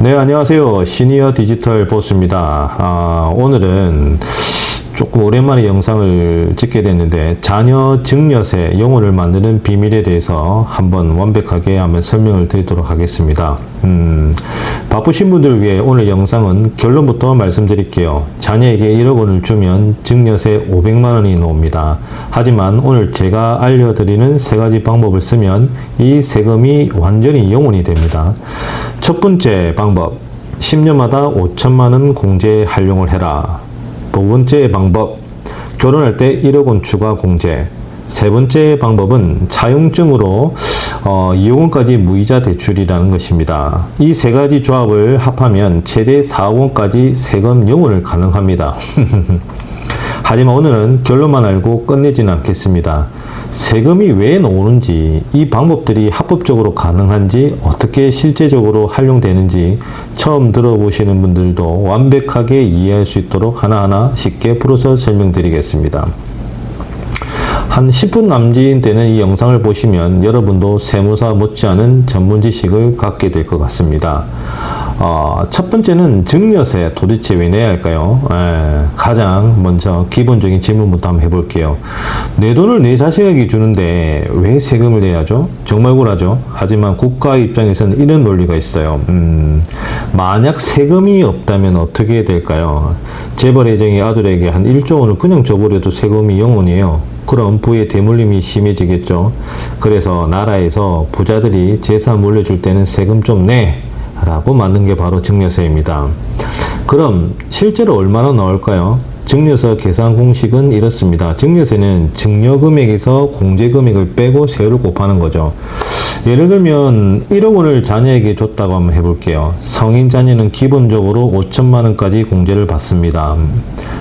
네, 안녕하세요. 시니어 디지털 보스입니다. 오늘은 조금 오랜만에 영상을 찍게 됐는데 자녀 증여세 영혼을 만드는 비밀에 대해서 한번 완벽하게 한번 설명을 드리도록 하겠습니다. 바쁘신 분들을 위해 오늘 영상은 결론부터 말씀드릴게요. 자녀에게 1억 원을 주면 증여세 500만 원이 나옵니다. 하지만 오늘 제가 알려드리는 세 가지 방법을 쓰면 이 세금이 완전히 영혼이 됩니다. 첫 번째 방법, 10년마다 5천만 원 공제 활용을 해라. 두 번째 방법, 결혼할 때 1억 원 추가 공제. 세 번째 방법은 차용증으로 2억 원까지 무이자 대출이라는 것입니다. 이 세 가지 조합을 합하면 최대 4억 원까지 세금 영혼을 가능합니다. 하지만 오늘은 결론만 알고 끝내지는 않겠습니다. 세금이 왜 나오는지, 이 방법들이 합법적으로 가능한지, 어떻게 실제적으로 활용되는지 처음 들어보시는 분들도 완벽하게 이해할 수 있도록 하나하나 쉽게 풀어서 설명드리겠습니다. 한 10분 남짓 되는 이 영상을 보시면 여러분도 세무사 못지않은 전문 지식을 갖게 될 것 같습니다. 첫 번째는 증여세 도대체 왜 내야 할까요? 가장 먼저 기본적인 질문부터 한번 해볼게요. 내 돈을 내 자식에게 주는데 왜 세금을 내야죠? 정말 억울하죠? 하지만 국가 입장에서는 이런 논리가 있어요. 만약 세금이 없다면 어떻게 될까요? 재벌 회장이 아들에게 한 1조 원을 그냥 줘버려도 세금이 0원이에요. 그럼 부의 대물림이 심해지겠죠. 그래서 나라에서 부자들이 재산 물려줄 때는 세금 좀 내! 라고 만든 게 바로 증여세입니다. 그럼 실제로 얼마나 나올까요? 증여세 계산 공식은 이렇습니다. 증여세는 증여금액에서 공제금액을 빼고 세율을 곱하는 거죠. 예를 들면 1억 원을 자녀에게 줬다고 한번 해볼게요. 성인 자녀는 기본적으로 5천만 원까지 공제를 받습니다.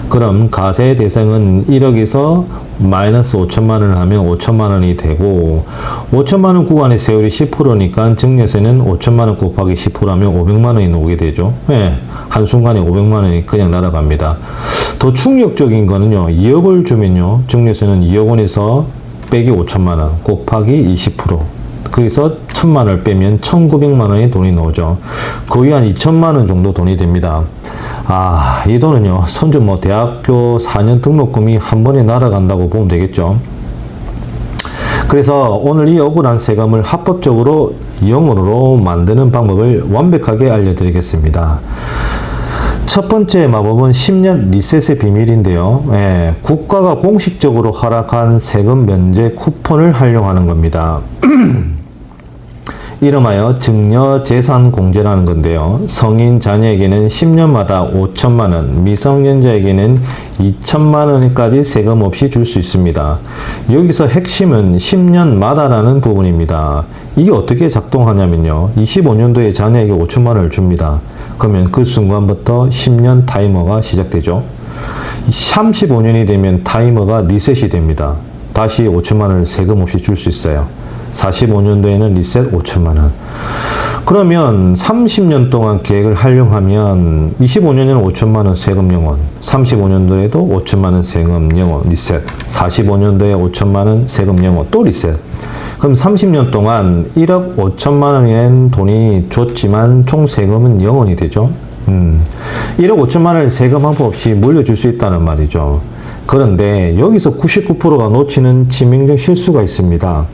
그럼 가세 대상은 1억에서 마이너스 5천만 원을 하면 5천만 원이 되고, 5천만 원 구간의 세율이 10%니까 증여세는 5천만 원 곱하기 10% 하면 500만 원이 나오게 되죠. 네, 한순간에 500만 원이 그냥 날아갑니다. 더 충격적인 거는요, 2억을 주면요, 증여세는 2억 원에서 빼기 5천만 원 곱하기 20%. 거기서 1천만 원을 빼면 1,900만 원의 돈이 나오죠. 거의 한 2천만 원 정도 돈이 됩니다. 이 돈은요, 손주 대학교 4년 등록금이 한 번에 날아간다고 보면 되겠죠. 그래서 오늘 이 억울한 세금을 합법적으로 영혼으로 만드는 방법을 완벽하게 알려드리겠습니다. 첫 번째 마법은 10년 리셋의 비밀인데요. 국가가 공식적으로 허락한 세금 면제 쿠폰을 활용하는 겁니다. 이름하여 증여재산 공제라는 건데요. 성인 자녀에게는 10년마다 5천만 원, 미성년자에게는 2천만 원까지 세금 없이 줄 수 있습니다. 여기서 핵심은 10년마다라는 부분입니다. 이게 어떻게 작동하냐면요. 25년도에 자녀에게 5천만 원을 줍니다. 그러면 그 순간부터 10년 타이머가 시작되죠. 35년이 되면 타이머가 리셋이 됩니다. 다시 5천만 원을 세금 없이 줄 수 있어요. 45년도에는 리셋 5천만 원. 그러면 30년 동안 계획을 활용하면 25년에는 5천만 원 세금 영원, 35년도에도 5천만 원 세금 영원 리셋, 45년도에 5천만 원 세금 영원 또 리셋. 그럼 30년 동안 1억 5천만 원의 돈이 줬지만 총 세금은 영원이 되죠. 1억 5천만 원을 세금 한 푼 없이 물려줄 수 있다는 말이죠. 그런데 여기서 99%가 놓치는 치명적 실수가 있습니다.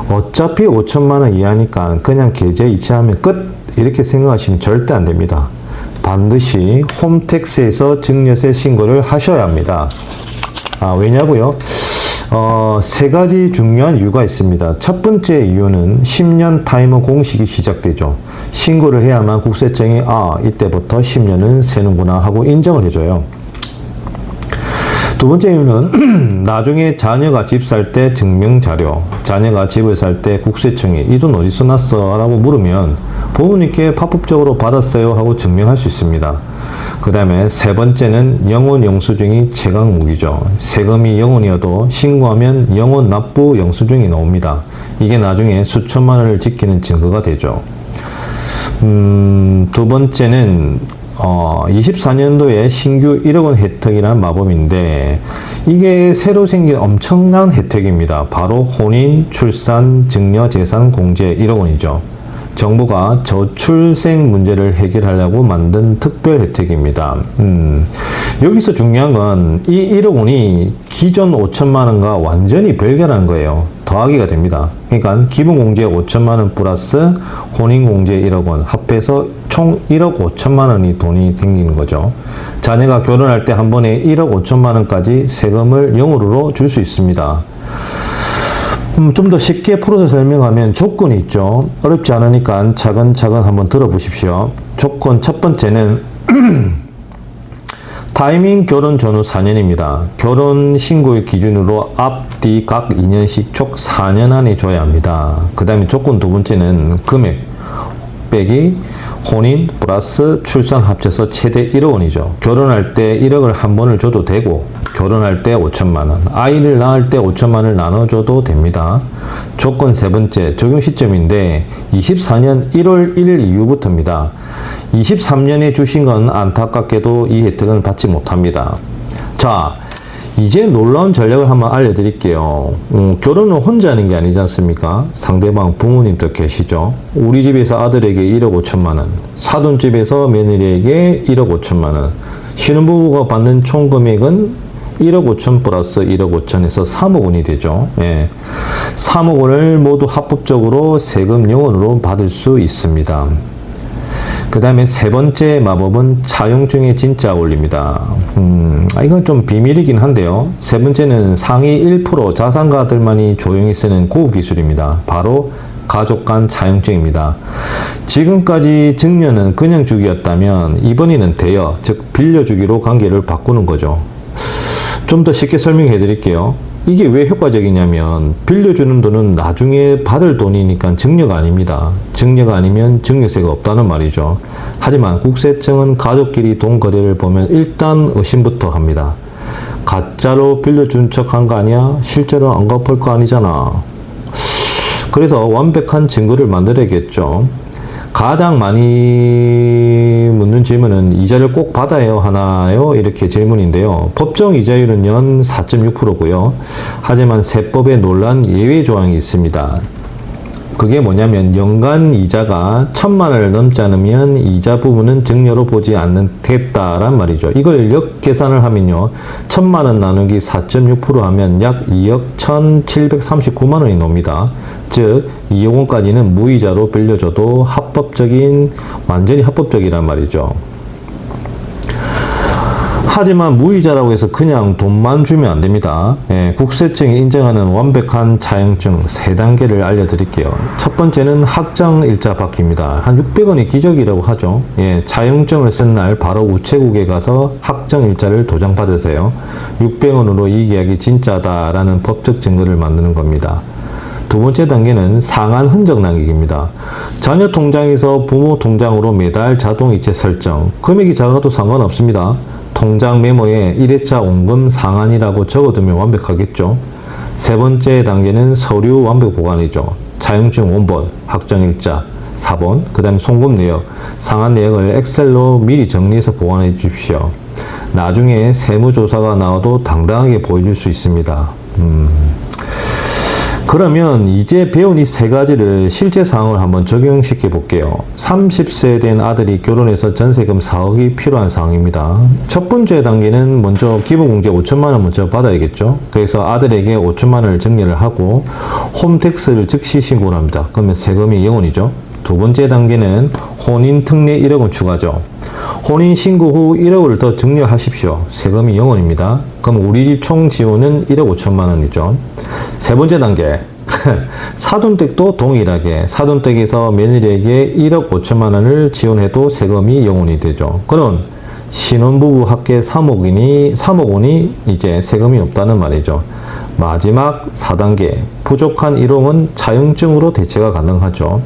어차피 5천만 원 이하니까 그냥 계좌 이체하면 끝! 이렇게 생각하시면 절대 안 됩니다. 반드시 홈택스에서 증여세 신고를 하셔야 합니다. 왜냐고요? 세 가지 중요한 이유가 있습니다. 첫 번째 이유는 10년 타이머 공식이 시작되죠. 신고를 해야만 국세청이 이때부터 10년은 세는구나 하고 인정을 해줘요. 두 번째 이유는 나중에 자녀가 집 살 때 증명자료, 자녀가 집을 살 때 국세청이 이 돈 어디서 났어? 라고 물으면 부모님께 합법적으로 받았어요 하고 증명할 수 있습니다. 그 다음에 세 번째는 영혼 영수증이 최강 무기죠. 세금이 영혼이어도 신고하면 영혼 납부 영수증이 나옵니다. 이게 나중에 수천만 원을 지키는 증거가 되죠. 두 번째는 24년도에 신규 1억 원 혜택이라는 마법인데 이게 새로 생긴 엄청난 혜택입니다. 바로 혼인, 출산, 증여, 재산 공제 1억 원이죠. 정부가 저출생 문제를 해결하려고 만든 특별 혜택입니다. 여기서 중요한 건 이 1억 원이 기존 5천만 원과 완전히 별개라는 거예요. 더하기가 됩니다. 그러니까 기본공제 5천만 원 플러스 혼인공제 1억 원 합해서 총 1억 5천만 원이 돈이 생기는 거죠. 자녀가 결혼할 때 한 번에 1억 5천만 원까지 세금을 영으로 줄 수 있습니다. 좀 더 쉽게 풀어서 설명하면 조건이 있죠. 어렵지 않으니까 차근차근 한번 들어보십시오. 조건 첫 번째는 타이밍 결혼 전후 4년입니다. 결혼 신고일 기준으로 앞뒤 각 2년씩 총 4년 안에 줘야 합니다. 그 다음에 조건 두 번째는 금액 빼기 혼인 플러스 출산 합쳐서 최대 1억 원이죠. 결혼할 때 1억을 한 번을 줘도 되고 결혼할 때 5천만 원, 아이를 낳을 때 5천만 원을 나눠줘도 됩니다. 조건 세 번째 적용 시점인데 24년 1월 1일 이후부터입니다. 23년에 주신 건 안타깝게도 이 혜택은 받지 못합니다. 자, 이제 놀라운 전략을 한번 알려드릴게요. 결혼은 혼자 하는 게 아니지 않습니까? 상대방 부모님도 계시죠. 우리 집에서 아들에게 1억 5천만 원, 사돈집에서 며느리에게 1억 5천만 원, 신혼부부가 받는 총 금액은 1억 5천 플러스 1억 5천에서 3억 원이 되죠. 예. 3억 원을 모두 합법적으로 세금 0원으로 받을 수 있습니다. 그 다음에 세 번째 마법은 차용증에 진짜 올립니다. 이건 좀 비밀이긴 한데요. 세 번째는 상위 1% 자산가들만이 조용히 쓰는 고급 기술입니다. 바로 가족 간 차용증입니다. 지금까지 증여는 그냥 주기였다면 이번에는 대여, 즉 빌려주기로 관계를 바꾸는 거죠. 좀 더 쉽게 설명해 드릴게요. 이게 왜 효과적이냐면 빌려주는 돈은 나중에 받을 돈이니까 증여가 아닙니다. 증여가 아니면 증여세가 없다는 말이죠. 하지만 국세청은 가족끼리 돈 거래를 보면 일단 의심부터 합니다. 가짜로 빌려준 척 한 거 아니야? 실제로 안 갚을 거 아니잖아. 그래서 완벽한 증거를 만들어야겠죠. 가장 많이 묻는 질문은 이자를 꼭 받아야 하나요? 이렇게 질문인데요. 법정 이자율은 연 4.6%고요. 하지만 세법에 놀란 예외 조항이 있습니다. 그게 뭐냐면 연간 이자가 1,000만 원을 넘지 않으면 이자 부분은 증여로 보지 않겠다란 말이죠. 이걸 역계산을 하면요. 1,000만 원 나누기 4.6% 하면 약 2억 1,739만 원이 나옵니다. 즉 2억 원까지는 무이자로 빌려줘도 완전히 합법적이란 말이죠. 하지만 무이자라고 해서 그냥 돈만 주면 안 됩니다. 국세청이 인정하는 완벽한 차용증 3단계를 알려드릴게요. 첫 번째는 확정일자 받기입니다. 한 600원이 기적이라고 하죠. 차용증을 쓴 날 바로 우체국에 가서 확정일자를 도장받으세요. 600원으로 이 계약이 진짜다라는 법적 증거를 만드는 겁니다. 두 번째 단계는 상한 흔적 남기기입니다. 자녀 통장에서 부모 통장으로 매달 자동이체 설정. 금액이 작아도 상관없습니다. 통장 메모에 1회차 원금 상한이라고 적어두면 완벽하겠죠. 세 번째 단계는 서류 완벽 보관이죠. 차용증 원본, 확정일자, 4번, 그 다음에 송금 내역, 상한 내역을 엑셀로 미리 정리해서 보관해 주십시오. 나중에 세무조사가 나와도 당당하게 보여줄 수 있습니다. 그러면 이제 배운 이 세 가지를 실제 상황을 한번 적용시켜 볼게요. 30세 된 아들이 결혼해서 전세금 4억이 필요한 상황입니다. 첫 번째 단계는 먼저 기본공제 5천만 원 먼저 받아야겠죠. 그래서 아들에게 5천만 원을 증여를 하고 홈택스를 즉시 신고를 합니다. 그러면 세금이 0원이죠. 두 번째 단계는 혼인 특례 1억 원 추가죠. 혼인 신고 후 1억을 더 증여하십시오. 세금이 0원입니다. 그럼 우리 집 총 지원은 1억 5천만 원이죠. 세 번째 단계 사돈댁도 동일하게 사돈댁에서 며느리에게 1억 5천만 원을 지원해도 세금이 0원이 되죠. 그럼 신혼부부 합계 3억 원이 이제 세금이 없다는 말이죠. 마지막 4단계 부족한 1억은 차용증으로 대체가 가능하죠.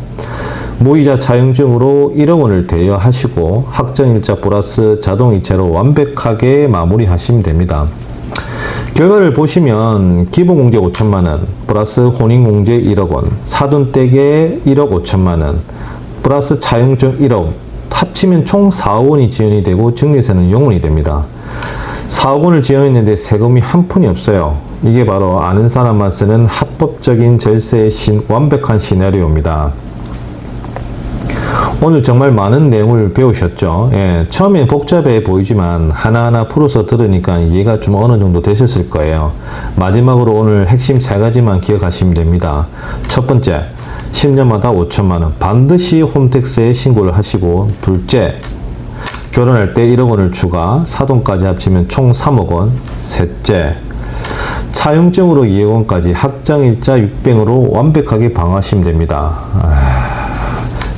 무이자 차용증으로 1억 원을 대여하시고 확정일자 플러스 자동이체로 완벽하게 마무리하시면 됩니다. 결과를 보시면 기본공제 5천만 원 플러스 혼인공제 1억 원, 사돈댁에 1억 5천만 원 플러스 차용증 1억 합치면 총 4억 원이 지원이 되고 증여세는 0원이 됩니다. 4억 원을 지원했는데 세금이 한 푼이 없어요. 이게 바로 아는 사람만 쓰는 합법적인 절세의 완벽한 시나리오입니다. 오늘 정말 많은 내용을 배우셨죠? 예, 처음에 복잡해 보이지만 하나하나 풀어서 들으니까 이해가 좀 어느 정도 되셨을 거예요. 마지막으로 오늘 핵심 3가지만 기억하시면 됩니다. 첫 번째, 10년마다 5천만 원 반드시 홈택스에 신고를 하시고, 둘째, 결혼할 때 1억 원을 추가, 사돈까지 합치면 총 3억 원, 셋째, 차용증으로 2억 원까지 확장일자 600으로 완벽하게 방어하시면 됩니다.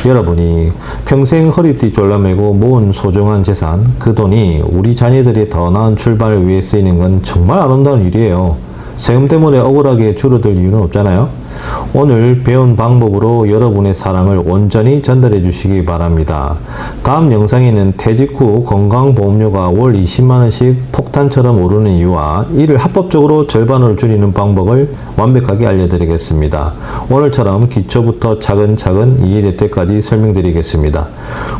여러분이 평생 허리띠 졸라매고 모은 소중한 재산, 그 돈이 우리 자녀들의 더 나은 출발을 위해 쓰이는 건 정말 아름다운 일이에요. 세금 때문에 억울하게 줄어들 이유는 없잖아요. 오늘 배운 방법으로 여러분의 사랑을 온전히 전달해 주시기 바랍니다. 다음 영상에는 퇴직 후 건강보험료가 월 20만원씩 폭탄처럼 오르는 이유와 이를 합법적으로 절반으로 줄이는 방법을 완벽하게 알려드리겠습니다. 오늘처럼 기초부터 차근차근 이해될 때까지 설명드리겠습니다.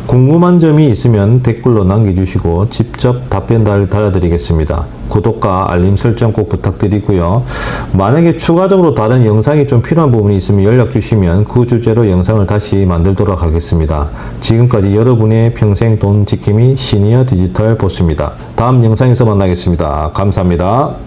궁금한 점이 있으면 댓글로 남겨주시고 직접 답변 달아드리겠습니다. 구독과 알림 설정 꼭 부탁드리고요. 만약에 추가적으로 다른 영상이 좀 필요한 부분이 있으면 연락 주시면 그 주제로 영상을 다시 만들도록 하겠습니다. 지금까지 여러분의 평생 돈 지킴이 시니어 디지털 보스입니다. 다음 영상에서 만나겠습니다. 감사합니다.